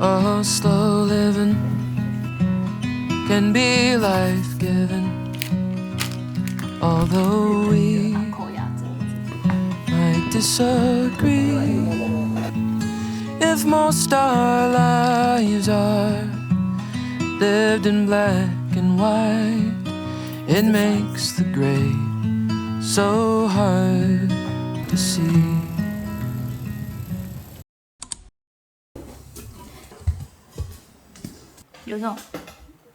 Oh, slow living can be life-giving, although we might disagree. If most our lives are lived in black and white, it makes the gray so hard to see. 有种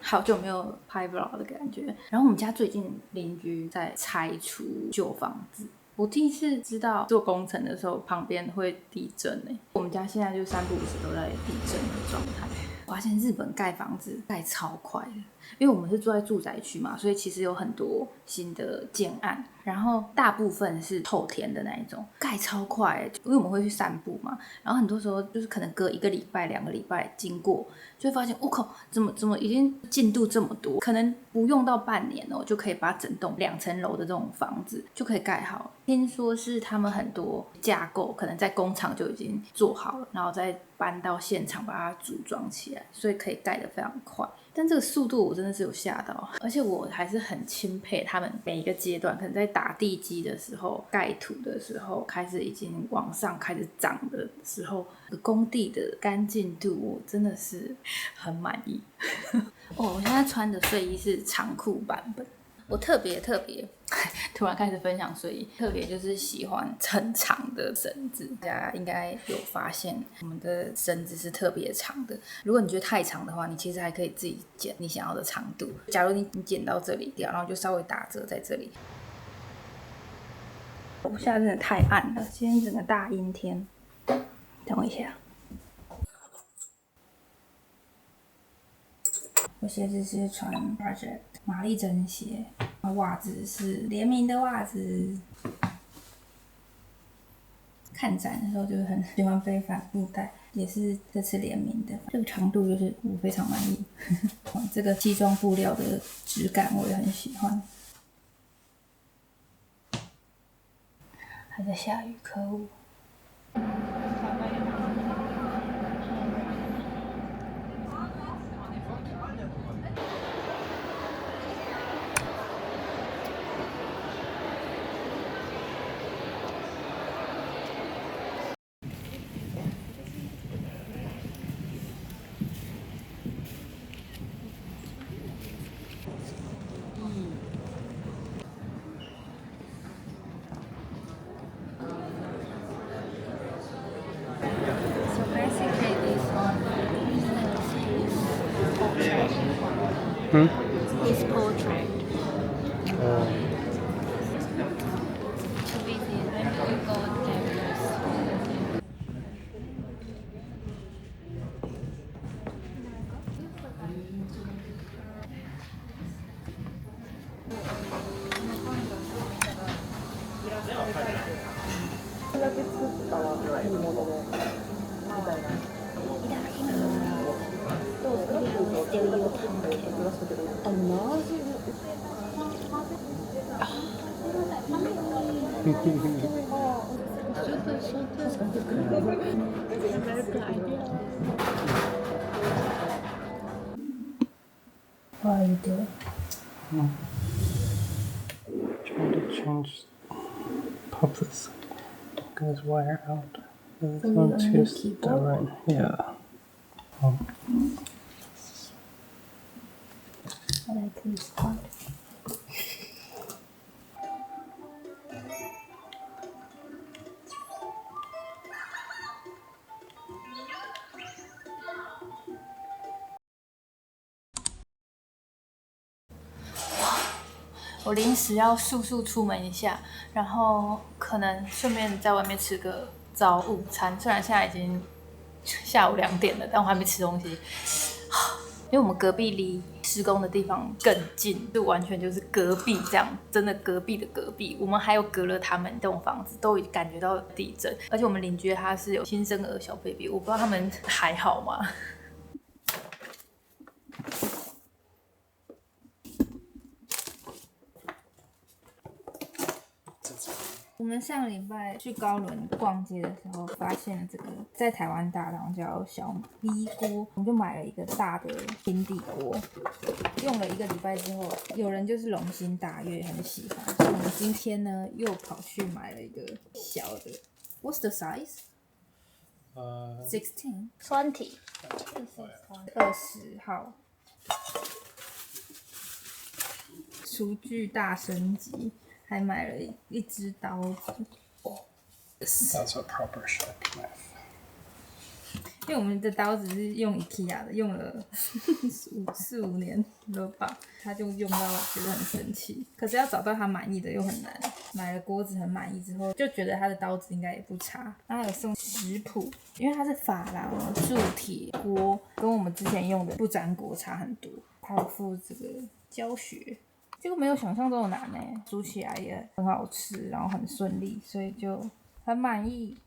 好久没有拍 vlog 的感觉。然后我们家最近邻居在拆除旧房子，我第一次知道做工程的时候旁边会地震我们家现在就3不5时都在地震的状态。我发现日本盖房子盖超快的，因为我们是住在住宅区嘛，所以其实有很多新的建案，然后大部分是透天的那一种，盖超快因为我们会去散步嘛，然后很多时候就是可能隔1个礼拜、2个礼拜经过，就会发现我靠，怎么已经进度这么多，可能不用到半年就可以把整栋2层楼的这种房子就可以盖好。听说是他们很多架构可能在工厂就已经做好了，然后再搬到现场把它组装起来，所以可以盖得非常快。但这个速度我真的是有吓到，而且我还是很钦佩他们每一个阶段，可能在打地基的时候、盖土的时候，开始已经往上开始长的时候，工地的干净度我真的是很满意。我现在穿的睡衣是长裤版本。我特别突然开始分享睡衣，特别就是喜欢很长的绳子。大家应该有发现我们的绳子是特别长的，如果你觉得太长的话，你其实还可以自己剪你想要的长度。假如你剪到这里掉，然后就稍微打折在这里。楼下真的太暗了，今天整个大阴天。等我一下，我鞋子是穿 Project 玛丽珍鞋，袜子是联名的袜子。看展的时候就是很喜欢非帆布袋，也是这次联名的。这个长度就是我非常满意，这个西装布料的质感我也很喜欢。还在下雨，可恶。His portrait. To visit when you go there. What are you doing? Trying to change, pop this guy's wire out. It's on to stubborn. Yeah. I like this part. 我临时要速出门一下，然后可能顺便在外面吃个早午餐。虽然现在已经下午2点了，但我还没吃东西。因为我们隔壁离施工的地方更近，就完全就是隔壁这样，真的隔壁的隔壁。我们还有隔了他们一栋房子，都已感觉到地震。而且我们邻居他是有新生儿小 baby， 我不知道他们还好吗？我们上个礼拜去高伦逛街的时候，发现这个在台湾大堂叫小米锅，我们就买了一个大的平底锅，用了1个礼拜之后，有人就是龙心大悦，很喜欢，所以我们今天呢又跑去买了一个小的。What's the size? 16. 20. 20号。厨具大升级，还买了一只刀子。That's a proper chef knife. 因为我们的刀子是用 IKEA 的，用了4-5年了吧，他就用到觉得很生气。可是要找到他满意的又很难。买了锅子很满意之后，就觉得他的刀子应该也不差。他有送食谱，因为它是珐琅铸铁锅，跟我们之前用的不粘锅差很多。还有附这个教学。结果没有想象中的难呢，煮起来也很好吃，然后很顺利，所以就很满意。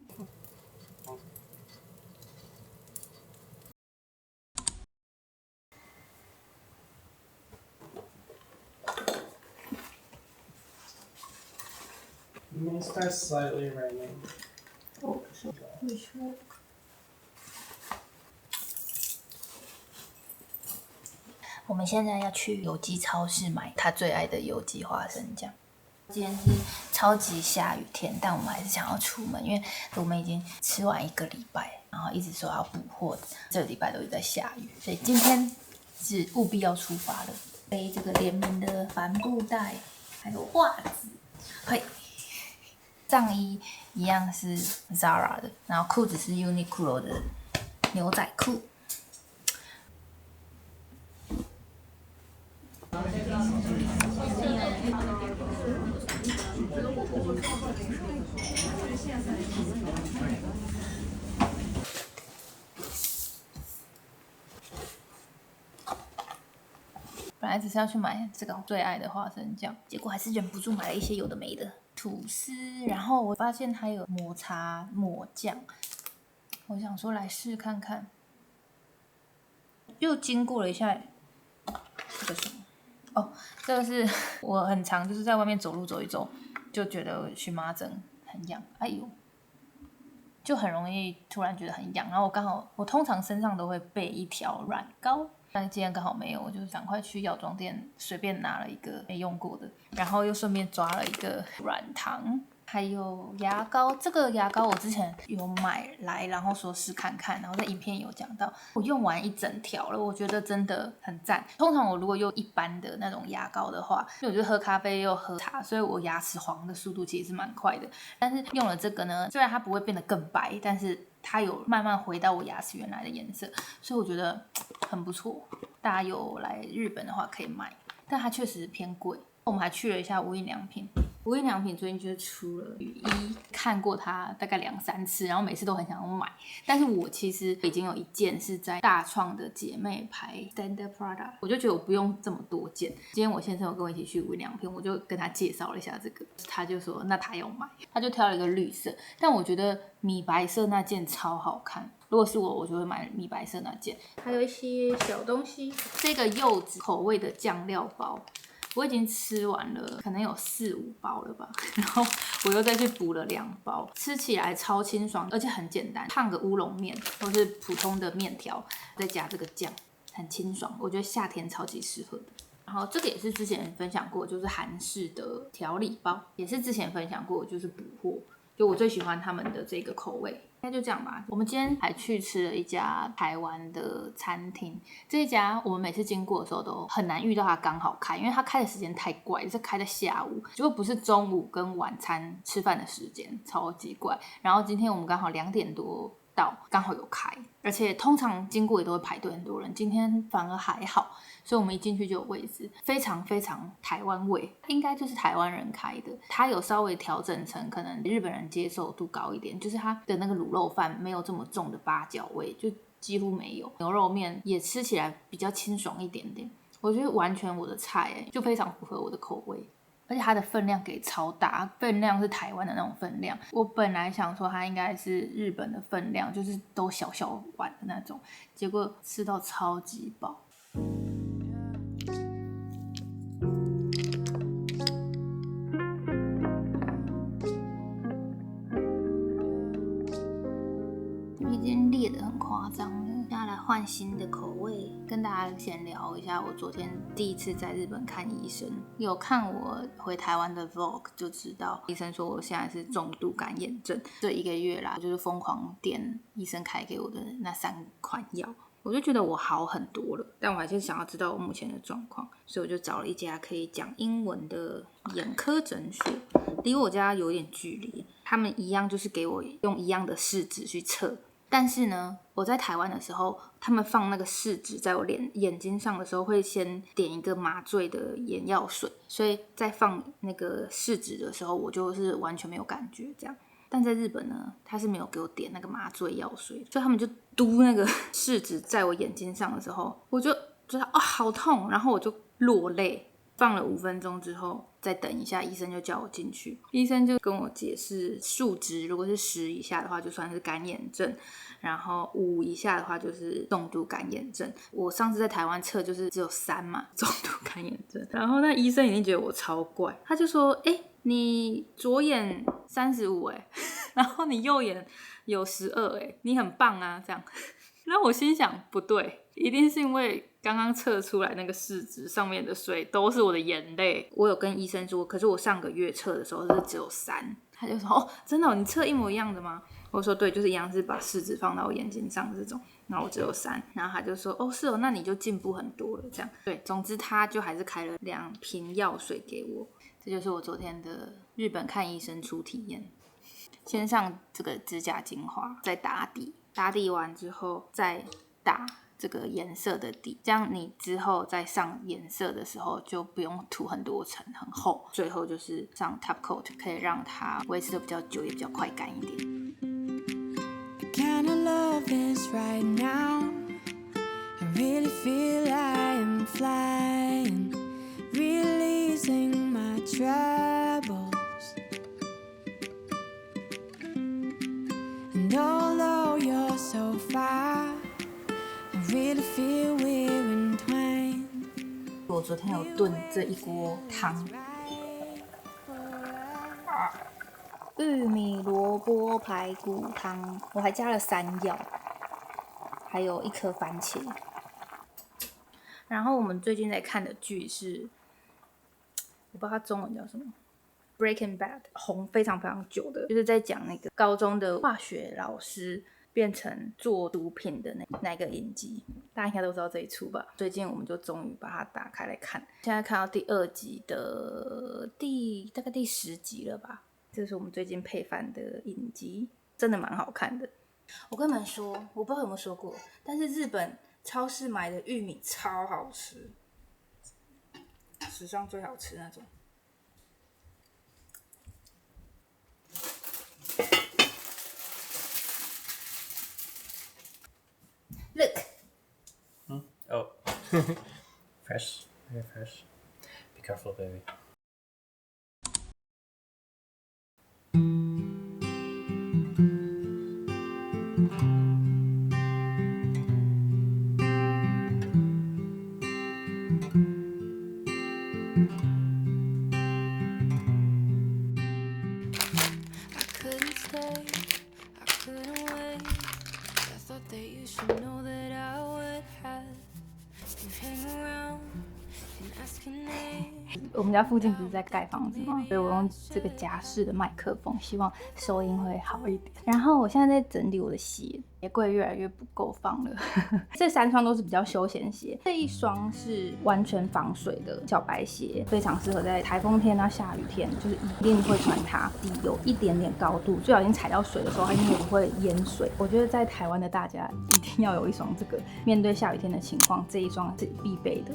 It may start slightly raining. Oh, so which one? 我们现在要去有机超市买他最爱的有机花生酱。今天是超级下雨天，但我们还是想要出门，因为我们已经吃完1个礼拜，然后一直说要补货，这个礼拜都一直在下雨，所以今天是务必要出发的。背这个联名的帆布袋，还有袜子，嘿，上衣一样是 Zara 的，然后裤子是 Uniqlo 的牛仔裤。本来只是要去买这个最爱的花生酱，结果还是忍不住买了一些有的没的吐司，然后我发现它有抹茶抹酱，我想说来试看看。又经过了一下这个什么哦，这个是我很常就是在外面走路走一走，就觉得荨麻疹很痒，哎呦，就很容易突然觉得很痒。然后我通常身上都会备一条软膏，但是今天刚好没有，我就赶快去药妆店随便拿了一个没用过的，然后又顺便抓了一个软糖。还有牙膏，这个牙膏我之前有买来，然后说试看看，然后在影片有讲到，我用完一整条了，我觉得真的很赞。通常我如果用一般的那种牙膏的话，因为我就喝咖啡又喝茶，所以我牙齿黄的速度其实是蛮快的。但是用了这个呢，虽然它不会变得更白，但是它有慢慢回到我牙齿原来的颜色，所以我觉得很不错。大家有来日本的话可以买，但它确实偏贵。我们还去了一下无印良品。无印良品最近就是出了雨衣，看过它大概2-3次，然后每次都很想要买。但是我其实已经有一件是在大创的姐妹牌 Standard Prada， 我就觉得我不用这么多件。今天我先生有跟我一起去无印良品，我就跟他介绍了一下这个，他就说那他要买，他就挑了一个绿色，但我觉得米白色那件超好看。如果是我就会买米白色那件。还有一些小东西，这个柚子口味的酱料包。我已经吃完了，可能有4-5包了吧，然后我又再去补了2包，吃起来超清爽，而且很简单，烫个乌龙面或是普通的面条，再加这个酱，很清爽，我觉得夏天超级适合的。然后这个也是之前分享过，就是韩式的调理包，也是之前分享过，就是补货，就我最喜欢他们的这个口味。应该就这样吧。我们今天还去吃了一家台湾的餐厅，这一家我们每次经过的时候都很难遇到它刚好开，因为它开的时间太怪，是开在下午，结果不是中午跟晚餐吃饭的时间，超级怪。然后今天我们刚好2点多到，刚好有开，而且通常经过也都会排队很多人，今天反而还好，所以我们一进去就有位置，非常非常台湾味，应该就是台湾人开的。它有稍微调整成可能日本人接受度高一点，就是它的那个卤肉饭没有这么重的八角味，就几乎没有。牛肉面也吃起来比较清爽一点点，我觉得完全我的菜就非常符合我的口味。而且它的分量给超大，分量是台湾的那种分量。我本来想说它应该是日本的分量，就是都小小碗的那种，结果吃到超级饱。已经裂得很夸张了。现在来换新的口味，跟大家闲聊一下。我昨天第一次在日本看医生，有看我回台湾的 vlog 就知道，医生说我现在是重度干眼症。这1个月啦，就是疯狂点医生开给我的那3款药。我就觉得我好很多了，但我还是想要知道我目前的状况，所以我就找了一家可以讲英文的眼科诊所，离我家有点距离。他们一样就是给我用一样的试纸去测，但是呢，我在台湾的时候，他们放那个试纸在我眼睛上的时候，会先点一个麻醉的眼药水，所以在放那个试纸的时候，我就是完全没有感觉这样。但在日本呢，他是没有给我点那个麻醉药水，所以他们就嘟那个试纸在我眼睛上的时候，我就觉得好痛，然后我就落泪。放了5分钟之后，再等一下，医生就叫我进去。医生就跟我解释，数值如果是10以下的话，就算是干眼症，然后5以下的话就是重度干眼症。我上次在台湾测就是只有3嘛，重度干眼症。然后那医生已经觉得我超怪，他就说：“你左眼35然后你右眼有12你很棒啊，这样。”然后我心想，不对，一定是因为刚刚测出来那个试纸上面的水都是我的眼泪。我有跟医生说，可是我上个月测的时候是只有3，他就说：“真的你测一模一样的吗？”我说：“对，就是一样，是把试纸放到我眼睛上这种。”然后我只有3，然后他就说：“是哦，那你就进步很多了。”这样对，总之他就还是开了2瓶药水给我。这就是我昨天的日本看医生初体验。先上这个指甲精华，再打底，打底完之后再打这个颜色的底，这样你之后再上颜色的时候就不用涂很多层很厚。最后就是上 top coat， 可以让它维持的比较久，也比较快干一点。Although you're so far, I really feel we're entwined. 我昨天有炖这一锅汤，玉米萝卜排骨汤，我还加了山药，还有1颗番茄。然后我们最近在看的剧是，我不知道它中文叫什么。Breaking Bad 红非常非常久的，就是在讲那个高中的化学老师变成做毒品的那个影集，大家应该都知道这一出吧？最近我们就终于把它打开来看，现在看到第2集的大概第10集了吧？这是我们最近配饭的影集，真的蛮好看的。我跟你们说，我不知道有没有说过，但是日本超市买的玉米超好吃，史上最好吃那种。Look. Oh. Fresh. Very fresh. Be careful, baby. I couldn't stay, I couldn't wait. I thought that you should know that I would have you hang around and ask your name. 我们家附近不是在盖房子吗？所以我用这个夹式的麦克风，希望收音会好一点。然后我现在在整理我的鞋柜，越来越不够放了。这3双都是比较休闲鞋，这一双是完全防水的小白鞋，非常适合在台风天啊、下雨天，就是一定会穿它。底有一点点高度，最好已经踩到水的时候，它应该不会淹水。我觉得在台湾的大家一定要有一双这个，面对下雨天的情况，这一双是必备的。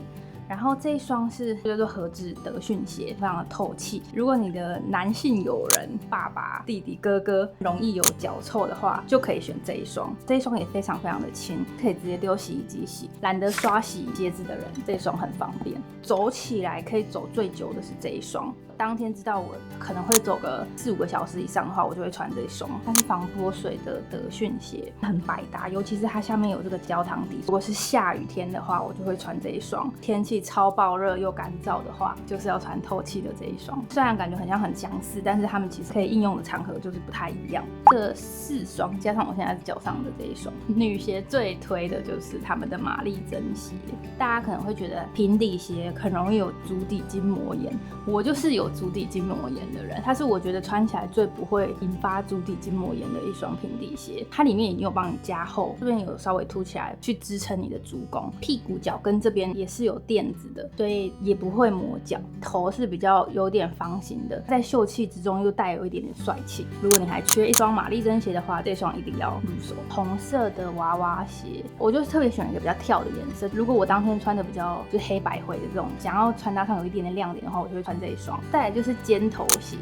然后这一双是叫做和志德训鞋，非常的透气。如果你的男性友人、爸爸、弟弟、哥哥容易有脚臭的话，就可以选这一双。这一双也非常非常的轻，可以直接丢洗衣机洗。懒得刷洗鞋子的人，这一双很方便。走起来可以走最久的是这一双。当天知道我可能会走个4-5个小时以上的话，我就会穿这一双。它是防脱水的德训鞋，很百搭，尤其是它下面有这个焦糖底。如果是下雨天的话，我就会穿这一双。天气超爆热又干燥的话，就是要穿透气的这一双。虽然感觉很像很相似，但是它们其实可以应用的场合就是不太一样。这4双加上我现在脚上的这一双女鞋，最推的就是他们的玛丽珍鞋。大家可能会觉得平底鞋很容易有足底筋膜炎，我就是有足底筋膜炎的人。它是我觉得穿起来最不会引发足底筋膜炎的一双平底鞋。它里面已经有帮你加厚，这边有稍微凸起来去支撑你的足弓，屁股脚跟这边也是有垫子的，所以也不会磨脚。头是比较有点方形的，在秀气之中又带有一点点帅气。如果你还缺一双玛丽珍鞋的话，这双一定要入手。红色的娃娃鞋，我就特别选一个比较跳的颜色。如果我当天穿的比较就是黑白灰的这种，想要穿搭上有一点点亮点的话，我就会穿这一双。再来就是尖头鞋，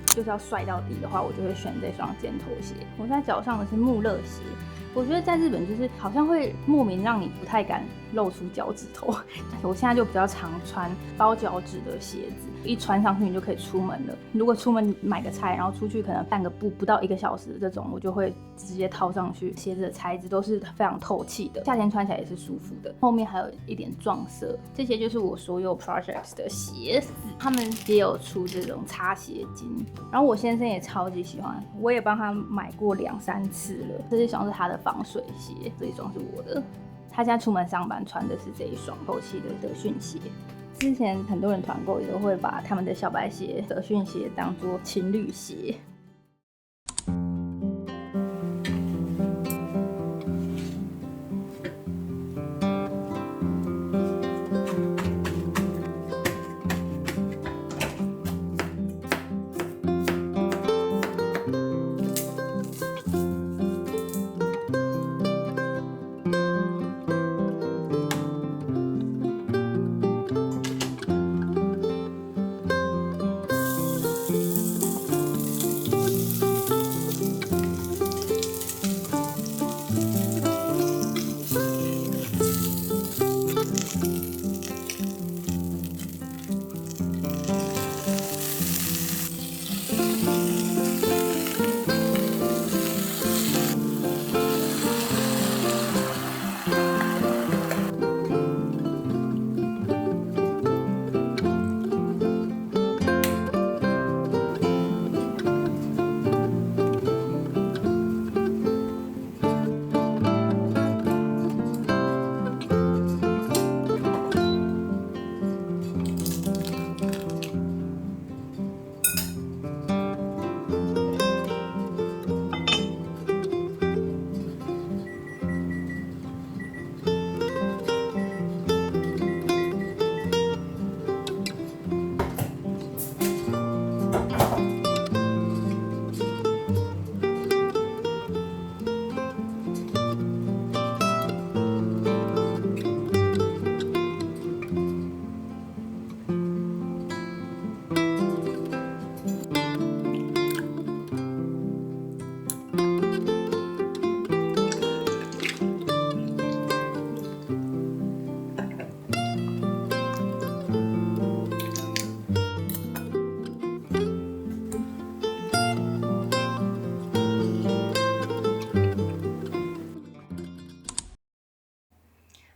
就是要帅到底的话，我就会选这双尖头鞋。我现在脚上的是穆勒鞋，我觉得在日本就是好像会莫名让你不太敢露出脚趾头。我现在就比较常穿包脚趾的鞋子，一穿上去你就可以出门了。如果出门买个菜，然后出去可能散个步不到1个小时的这种，我就会直接套上去。鞋子的材质都是非常透气的，夏天穿起来也是舒服的。后面还有一点撞色，这些就是我所有 projects 的鞋子，他们也有出这种擦鞋巾。然后我先生也超级喜欢，我也帮他买过2-3次了。这一双是他的防水鞋，这一双是我的。他现在出门上班穿的是这一双透气的德训鞋。之前很多人团购也都会把他们的小白鞋、德训鞋当作情侣鞋。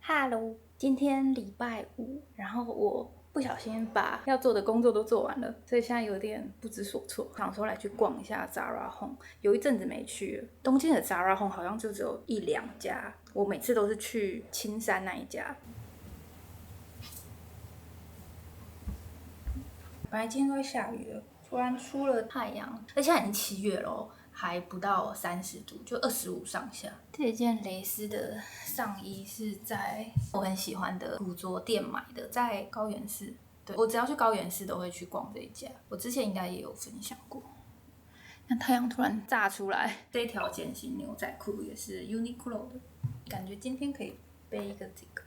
Hello，今天礼拜5，然后我不小心把要做的工作都做完了，所以现在有点不知所措。想说来去逛一下 Zara Home， 有一阵子没去了。东京的 Zara Home 好像就只有1-2家，我每次都是去青山那一家。本来今天都会下雨的，突然出了太阳，而且现在已经7月了哦，还不到30度，就25上下。这件蕾丝的上衣是在我很喜欢的古着店买的，在高原寺。对，我只要去高原寺都会去逛这一家，我之前应该也有分享过。那太阳突然炸出来，这一条剪型牛仔裤也是 Uniqlo 的，感觉今天可以背一个这个。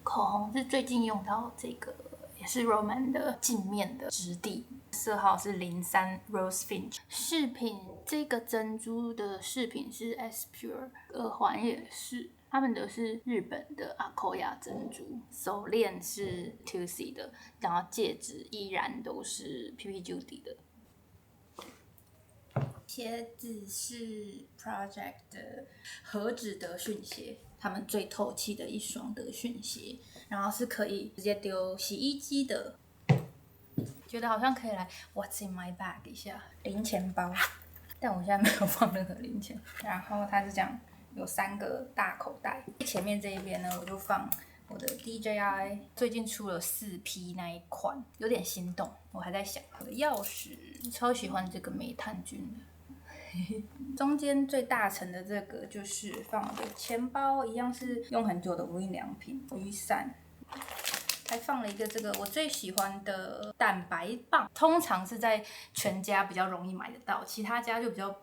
口红是最近用到这个，也是 Roman 的镜面的质地，色号是03 Rose Finch。饰品这个珍珠的饰品是 S Pure， 耳环也是，他们的是日本的阿扣亚珍珠，手链是 Tussy 的，然后戒指依然都是 PP Judy 的。鞋子是 Project 的和纸德训鞋，他们最透气的一双德训鞋，然后是可以直接丢洗衣机的。觉得好像可以来 What's in my bag 一下零钱包，但我现在没有放任何零钱。然后它是这样，有3个大口袋，前面这一边呢，我就放我的 DJI 最近出了4P 那一款，有点心动。我还在想我的钥匙，超喜欢这个煤炭菌的。中间最大层的这个就是放我的钱包，一样是用很久的无印良品雨伞。还放了一个这个我最喜欢的蛋白棒，通常是在全家比较容易买得到，其他家就比较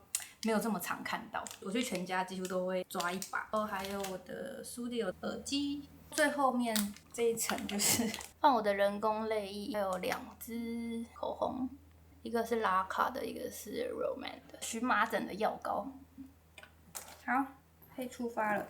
没有这么常看到。我去全家几乎都会抓一把。然后还有我的 Studio 耳机，最后面这一层就是放我的人工泪液，还有2支口红，一个是拉卡的，一个是 Roman 的荨麻疹的药膏。好，可以出发了。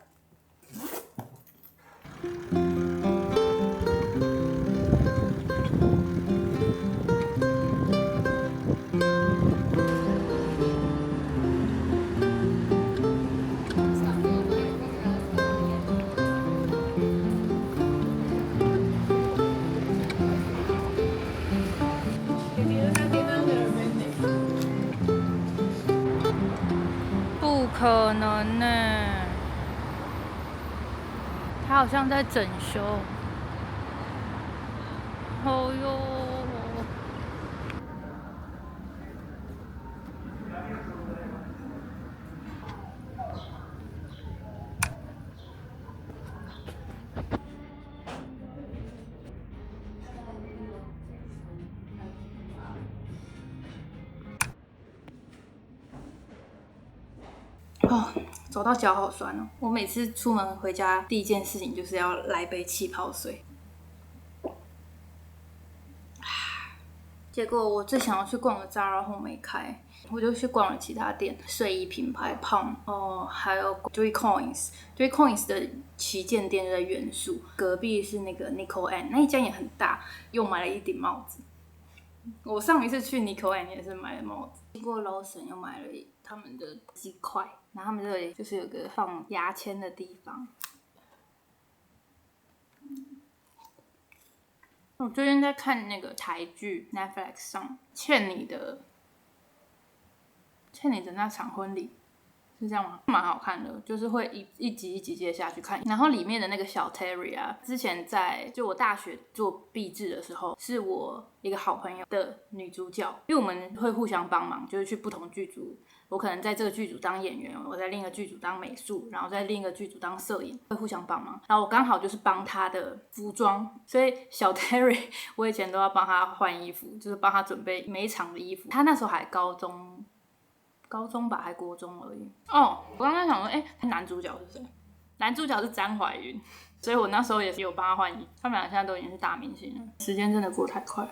不可能呢，他好像在整修。哦哟。哦，走到脚好酸哦！我每次出门回家第一件事情就是要来杯气泡水。结果我最想要去逛的 Zara Home 没开，我就去逛了其他店，睡衣品牌 Pump 哦，还有 Three Coins。Three Coins 的旗舰店就在元素，隔壁是那个 Nico Ann， 那一家也很大，又买了一顶帽子。我上一次去 Nico Ann 也是买了帽子，经过 Lawson 又买了他们的鸡块，然后他们这里就是有个放牙签的地方。我最近在看那个台剧 Netflix 上欠你的那场婚礼，是这样吗？蛮好看的，就是会一集一集接下去看。然后里面的那个小 Terry 啊，之前就我大学做毕制的时候，是我一个好朋友的女主角，因为我们会互相帮忙，就是去不同剧组。我可能在这个剧组当演员，我在另一个剧组当美术，然后在另一个剧组当摄影，会互相帮忙。然后我刚好就是帮他的服装，所以小 Terry 我以前都要帮他换衣服，就是帮他准备每一场的衣服。他那时候还高中吧，还国中而已。哦，我刚刚想说，男主角是谁？男主角是詹怀孕，所以我那时候也是有帮他换衣服。他们俩现在都已经是大明星了，时间真的过太快了。